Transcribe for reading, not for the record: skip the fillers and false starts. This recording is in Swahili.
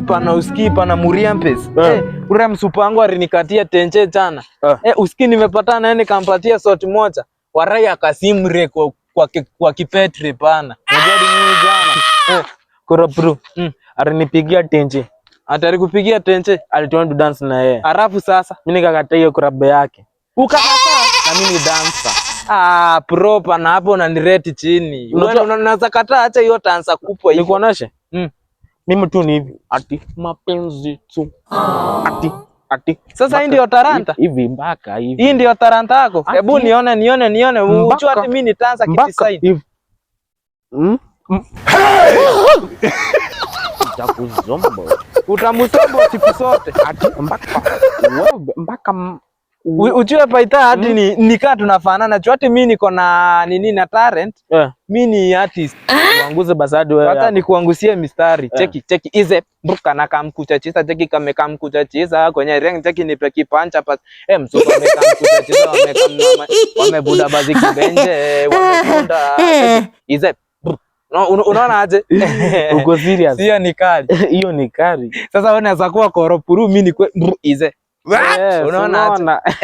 pana usikii pana Muriampes. Ule msupangu alinikatia tenje jana. Usikii nimepatana naye nikampatia soti moja. Warai akasimre kwa kipetri pana. Unajua nini jana? Kura bro. Alinipigia tenje. Atari kupigia tenje, alitoa dance na yeye. Alafu sasa mimi nikakataa hiyo club yake. Ukakataa? Na mimi ni dancer. Pro pana hapo unanirate chini. Unaweza kataa acha hiyo dancer kupwa hiyo. Nikuoneshe? Mimi tu ni hivi. Ati mapenzi tu. Ati. Sasa hii ndio talanta. Hivi mpaka hivi. Hii ndio talanta yako. Hebu nione. Unajua ati mimi ni dancer kidesign. Utamuzombo siku zote. Ati mpaka ujue paita hadi nikaa tunafanana. Jua ati mimi niko na nini na talent. Mimi ni artist. Kuanguze basadi wewe. Hata nikuangusie mistari. Cheki ize bruka na kamkuchachisa cheki kamekuchachisa kwenye ring cheki nipe kipancha pas. Msuko amekamkuchachisa wamebuda baziki benje wamebunda. Ize unaona aje? Uko serious? Hiyo ni kali. Hiyo ni kali. Sasa wewe unaweza kuwa koropuru mimi ni ize. Unaona aje?